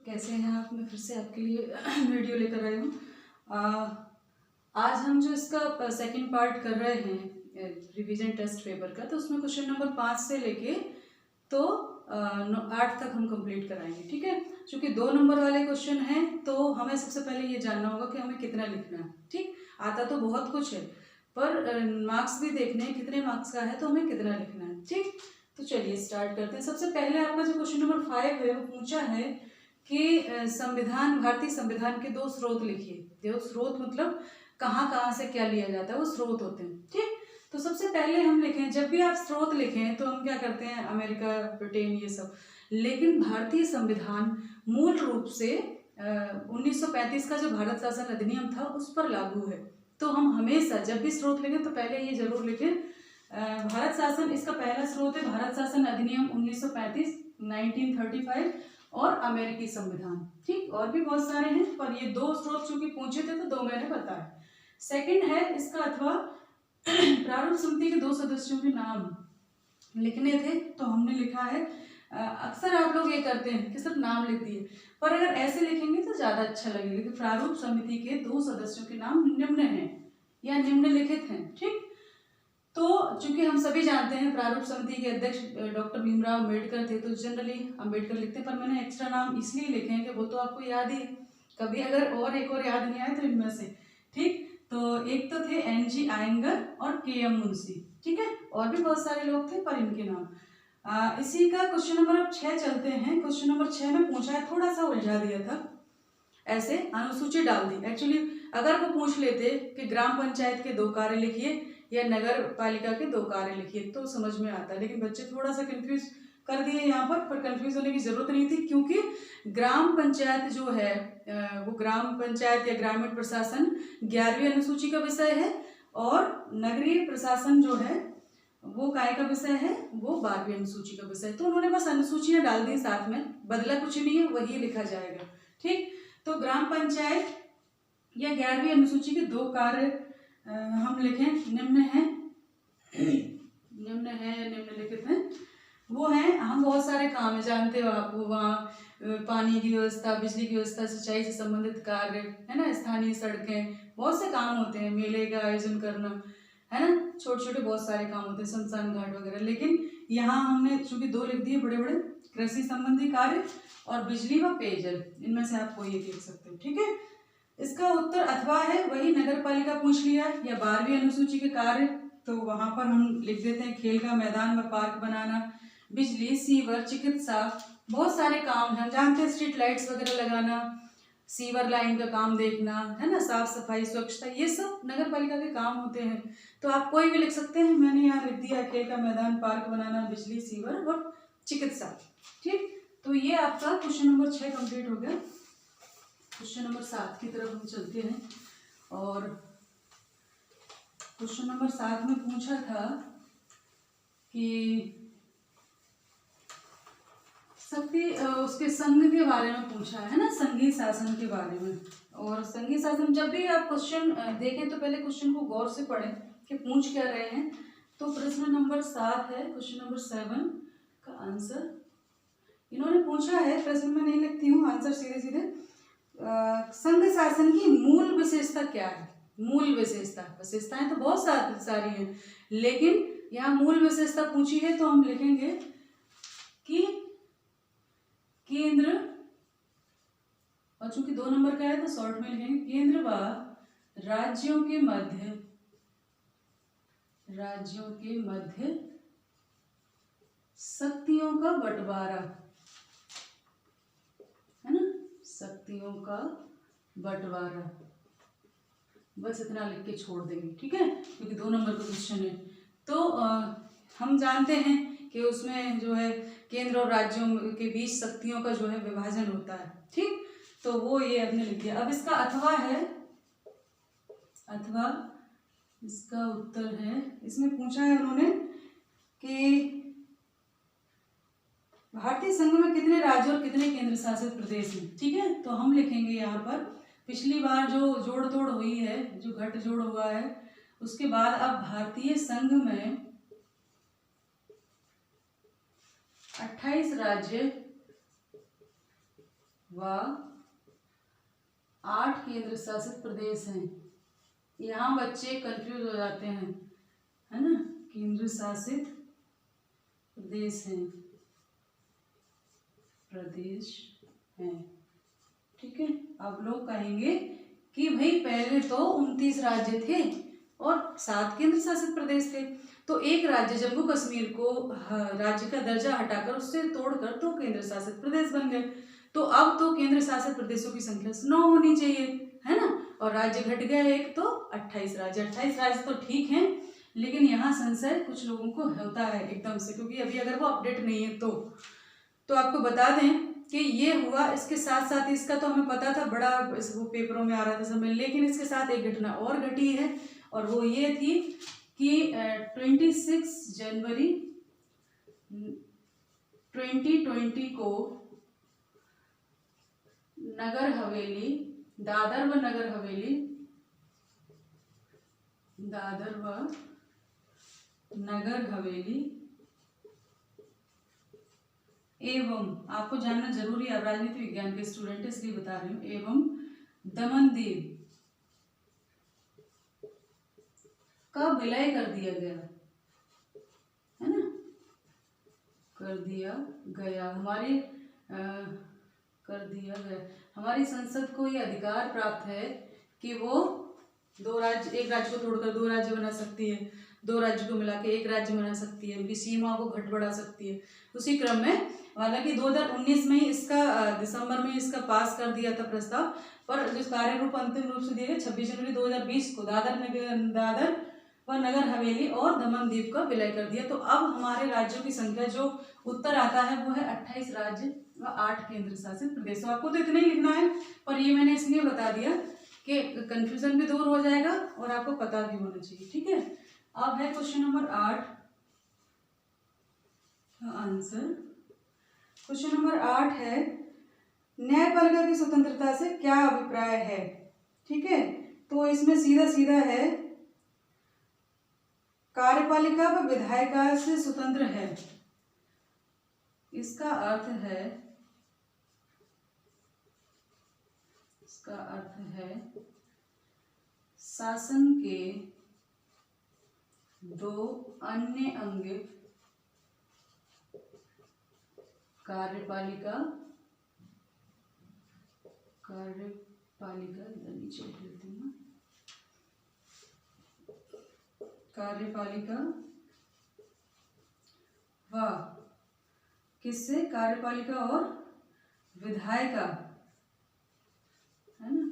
कैसे हैं आप। मैं फिर से आपके लिए वीडियो लेकर आई हूँ। आज हम जो इसका सेकंड पार्ट कर रहे हैं रिवीजन टेस्ट पेपर का, तो उसमें क्वेश्चन नंबर 5 से लेके तो 8 तक हम कंप्लीट कराएंगे। ठीक है, क्योंकि 2 नंबर वाले क्वेश्चन हैं तो हमें सबसे पहले ये जानना होगा कि हमें कितना लिखना है। ठीक, आता तो बहुत कुछ है पर मार्क्स भी देखने हैं कितने मार्क्स का है तो हमें कितना लिखना है। ठीक, तो चलिए स्टार्ट करते हैं। सबसे पहले आपका जो क्वेश्चन नंबर 5 है वो पूछा है कि संविधान, भारतीय संविधान के 2 स्रोत लिखिए। 2 स्रोत मतलब कहाँ कहाँ से क्या लिया जाता है, वो स्रोत होते हैं। ठीक, तो सबसे पहले हम लिखें, जब भी आप स्रोत लिखें तो हम क्या करते हैं, अमेरिका, ब्रिटेन, ये सब। लेकिन भारतीय संविधान मूल रूप से 1935 का जो भारत शासन अधिनियम था उस पर लागू है। तो हम हमेशा जब भी स्रोत लिखें तो पहले ये जरूर लिखें भारत शासन, इसका पहला स्रोत है भारत शासन अधिनियम 1935 1935 और अमेरिकी संविधान। ठीक, और भी बहुत सारे हैं पर ये 2 स्रोत चूंकि पूछे थे तो 2 मैंने बताया। सेकंड है इसका, अथवा प्रारूप समिति के 2 सदस्यों के नाम लिखने थे तो हमने लिखा है, अक्सर आप लोग ये करते हैं कि सिर्फ नाम लिख दिए, पर अगर ऐसे लिखेंगे तो ज्यादा अच्छा लगेगा कि प्रारूप समिति के 2 सदस्यों के नाम निम्न हैं या निम्नलिखित हैं। ठीक, तो चूंकि हम सभी जानते हैं प्रारूप समिति के अध्यक्ष डॉक्टर भीमराव अम्बेडकर थे, तो जनरली अम्बेडकर लिखते हैं, पर मैंने एक्स्ट्रा नाम इसलिए लिखे हैं कि वो तो आपको याद ही, कभी अगर और एक और याद नहीं आए तो इनमें से। ठीक, तो एक तो थे NG आयंगर और KM मुंशी। ठीक है, और भी बहुत सारे लोग थे पर इनके नाम। इसी का क्वेश्चन नंबर अब 6 चलते हैं। क्वेश्चन नंबर 6 में पूछा है, थोड़ा सा उलझा दिया था, ऐसे अनुसूची डाल दी। एक्चुअली अगर वो पूछ लेते कि ग्राम पंचायत के 2 कार्य लिखिए या नगर पालिका के 2 कार्य लिखिए तो समझ में आता, लेकिन बच्चे थोड़ा सा कंफ्यूज कर दिए यहाँ पर कंफ्यूज होने की जरूरत नहीं थी, क्योंकि ग्राम पंचायत जो है वो ग्राम पंचायत या ग्रामीण प्रशासन 11वीं अनुसूची का विषय है और नगरीय प्रशासन जो है वो काय का विषय है, वो 12वीं अनुसूची का विषय। तो उन्होंने बस अनुसूचियां डाल दी, साथ में बदला कुछ नहीं है, वही लिखा जाएगा। ठीक, तो ग्राम पंचायत या 11वीं अनुसूची के 2 कार्य हम लिखें, निम्नलिखित हैं। वो हैं, हम बहुत सारे काम है जानते हो आप, वहाँ पानी की व्यवस्था, बिजली की व्यवस्था, सिंचाई से संबंधित कार्य है ना, स्थानीय सड़कें, बहुत से काम होते हैं, मेले का आयोजन करना है ना, छोटे छोटे बहुत सारे काम होते हैं, शमशान घाट वगैरह। लेकिन यहाँ हमने चूंकि 2 लिख दिए बड़े बड़े, कृषि संबंधी कार्य और बिजली व पेयजल, इनमें से आप कोई एक लिख सकते हो। ठीक है, इसका उत्तर अथवा है, वही नगर पालिका पूछ लिया, या 12वीं अनुसूची के कार्य, तो वहां पर हम लिख देते हैं खेल का मैदान व पार्क बनाना, बिजली, सीवर, चिकित्सा, बहुत सारे काम हैं जानते हैं, स्ट्रीट लाइट्स वगैरह लगाना, सीवर लाइन का काम देखना है ना, साफ सफाई, स्वच्छता, ये सब नगर पालिका के काम होते हैं। तो आप कोई भी लिख सकते हैं, मैंने यहाँ लिख दिया खेल का मैदान, पार्क बनाना, बिजली, सीवर और चिकित्सा। ठीक, तो ये आपका क्वेश्चन नंबर 6 कंप्लीट हो गया। क्वेश्चन नंबर 7 की तरफ हम चलते हैं, और क्वेश्चन नंबर 7 में पूछा था कि शक्ति, उसके संघ के बारे में पूछा है ना, संघीय शासन के बारे में। और संघीय शासन, जब भी आप क्वेश्चन देखें तो पहले क्वेश्चन को गौर से पढ़ें कि पूछ क्या रहे हैं। तो प्रश्न नंबर 7 है, क्वेश्चन नंबर 7 का आंसर इन्होंने पूछा है, प्रश्न में नहीं लिखती हूँ, आंसर सीधे सीधे, संघ शासन की मूल विशेषता क्या है। मूल विशेषता, विशेषताएं तो बहुत सारी हैं, लेकिन यहाँ मूल विशेषता पूछी है तो हम लिखेंगे कि केंद्र, और चूंकि 2 नंबर का है तो शॉर्ट में लिखेंगे, केंद्र व राज्यों के मध्य शक्तियों का बंटवारा, है ना, शक्तियों का बंटवारा, बस इतना लिख के छोड़ देंगे। ठीक है, क्योंकि 2 नंबर का क्वेश्चन है। तो हम जानते हैं कि उसमें जो है केंद्र और राज्यों के बीच शक्तियों का जो है विभाजन होता है। ठीक, तो वो ये हमने लिख दिया। अब इसका अथवा है, अथवा इसका उत्तर है, इसमें पूछा है उन्होंने कि भारतीय संघ में कितने राज्य और कितने केंद्र शासित प्रदेश हैं। ठीक है, तो हम लिखेंगे यहाँ पर, पिछली बार जो जोड़ तोड़ हुई है, जो घट जोड़ हुआ है, उसके बाद अब भारतीय संघ में 28 राज्य व 8 केंद्र शासित प्रदेश हैं। यहाँ बच्चे कंफ्यूज हो जाते हैं, है ना। केंद्र शासित प्रदेश हैं, ठीक है। अब लोग कहेंगे कि भाई पहले तो 29 राज्य थे और 7 केंद्र शासित प्रदेश थे, तो एक राज्य जम्मू कश्मीर को राज्य का दर्जा हटाकर उससे तोड़कर 2 केंद्र शासित प्रदेश बन गए। तो अब तो केंद्र शासित प्रदेशों की संख्या 9 होनी चाहिए, है ना। और राज्य घट गया एक, तो 28 राज्य। 28 राज्य तो ठीक है, लेकिन यहाँ संशय कुछ लोगों को होता है एकदम से, क्योंकि अभी अगर वो अपडेट नहीं है तो आपको बता दें कि ये हुआ। इसके साथ साथ इसका तो हमें पता था, बड़ा वो पेपरों में आ रहा था समय, लेकिन इसके साथ एक घटना और घटी है, और वो ये थी कि 26 जनवरी 2020 को नगर हवेली, दादर व नगर हवेली, दादर व नगर हवेली एवं, आपको जानना जरूरी है, आप राजनीति विज्ञान के स्टूडेंट इसलिए बता रही हूँ, एवं दमन दीव का विलय कर दिया गया, है ना, कर दिया गया। हमारी संसद को ये अधिकार प्राप्त है कि वो एक राज्य को तोड़कर 2 राज्य बना सकती है, 2 राज्य को मिला के एक राज्य बना सकती है, उनकी सीमा को घट बढ़ा सकती है। उसी क्रम में हालांकि 2019 में ही इसका दिसंबर में इसका पास कर दिया था प्रस्ताव, पर जो कार्य रूप अंतिम रूप से दिए गए 26 जनवरी 2020 को दादर व नगर हवेली और दमन दीव का विलय कर दिया। तो अब हमारे राज्यों की संख्या जो उत्तर आता है वो है 28 राज्य व 8 केंद्र शासित प्रदेश। तो आपको तो इतना ही लिखना है, पर ये मैंने इसलिए बता दिया कि कंफ्यूजन भी दूर हो जाएगा और आपको पता भी होना चाहिए, ठीक है। अब है क्वेश्चन नंबर 8 का आंसर। क्वेश्चन नंबर 8 है, न्यायपालिका की स्वतंत्रता से क्या अभिप्राय है, ठीक है। तो इसमें सीधा सीधा है, कार्यपालिका व विधायिका से स्वतंत्र है। इसका अर्थ है शासन के 2 अन्य अंग, कार्यपालिका नीचे लिख लेती हूँ, कार्यपालिका व किससे, कार्यपालिका और विधायिका, है ना,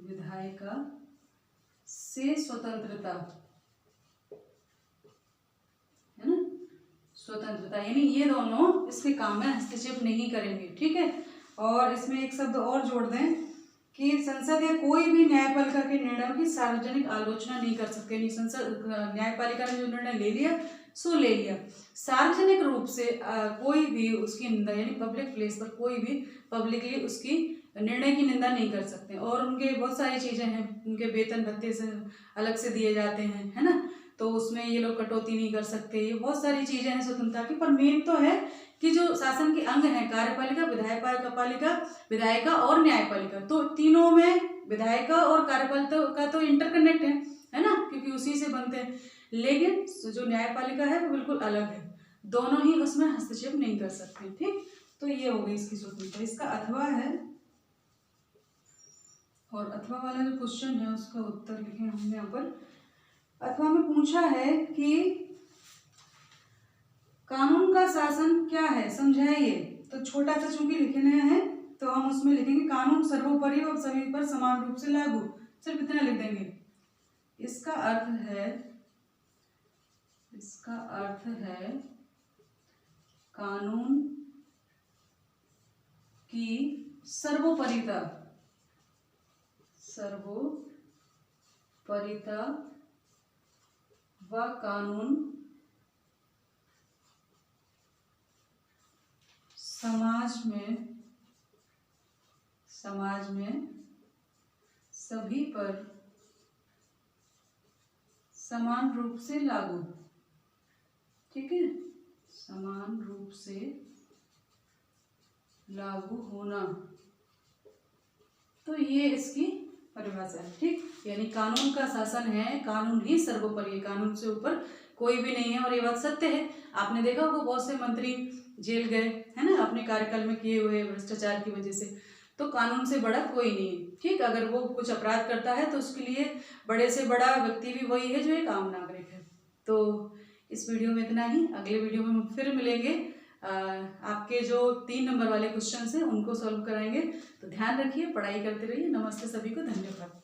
विधायिका से स्वतंत्रता, है ना, स्वतंत्रता, यानी ये दोनों इसके काम में हस्तक्षेप नहीं करेंगे, ठीक है। और इसमें एक शब्द और जोड़ दें कि संसद या कोई भी न्यायपालिका के निर्णयों की सार्वजनिक आलोचना नहीं कर सकते। नहीं, संसद न्यायपालिका ने जो निर्णय ले लिया सो ले लिया, सार्वजनिक रूप से कोई भी उसकी निंदा, यानी पब्लिक प्लेस पर कोई भी पब्लिकली उसकी निर्णय की निंदा नहीं कर सकते। और उनके बहुत सारी चीज़ें हैं, उनके वेतन भत्ते से अलग से दिए जाते हैं, है ना, तो उसमें ये लोग कटौती नहीं कर सकते। ये बहुत सारी चीज़ें हैं स्वतंत्रता की, पर मेन तो है कि जो शासन के अंग हैं, कार्यपालिका, विधायिका और न्यायपालिका, तो तीनों में विधायिका और कार्यपालिका का तो इंटरकनेक्ट है ना, क्योंकि उसी से बनते हैं। लेकिन जो न्यायपालिका है वो बिल्कुल अलग है, दोनों ही उसमें हस्तक्षेप नहीं कर सकते, ठीक। तो ये हो गई इसकी स्वतंत्रता। इसका अथवा है, और अथवा वाला जो क्वेश्चन है उसका उत्तर लिखे हमने यहाँ पर। अथवा में पूछा है कि कानून का शासन क्या है, समझाइए। तो छोटा सा चूंकि लिखना है तो हम उसमें लिखेंगे कानून सर्वोपरि और सभी पर समान रूप से लागू, सिर्फ इतना लिख देंगे। इसका अर्थ है कानून की सर्वोपरिता व कानून समाज में सभी पर समान रूप से लागू, ठीक है, समान रूप से लागू होना तो ये इसकी परिभाषा है, ठीक। यानी कानून का शासन है, कानून ही सर्वोपरि है, कानून से ऊपर कोई भी नहीं है। और ये बात सत्य है। आपने देखा होगा बहुत से मंत्री जेल गए, है ना, अपने कार्यकाल में किए हुए भ्रष्टाचार की वजह से। तो कानून से बड़ा कोई नहीं है, ठीक। अगर वो कुछ अपराध करता है तो उसके लिए बड़े से बड़ा व्यक्ति भी वही है जो एक आम नागरिक है। तो इस वीडियो में इतना ही। अगले वीडियो में हम फिर मिलेंगे। आपके जो 3 नंबर वाले क्वेश्चन हैं उनको सॉल्व कराएंगे। तो ध्यान रखिए, पढ़ाई करते रहिए। नमस्ते सभी को, धन्यवाद।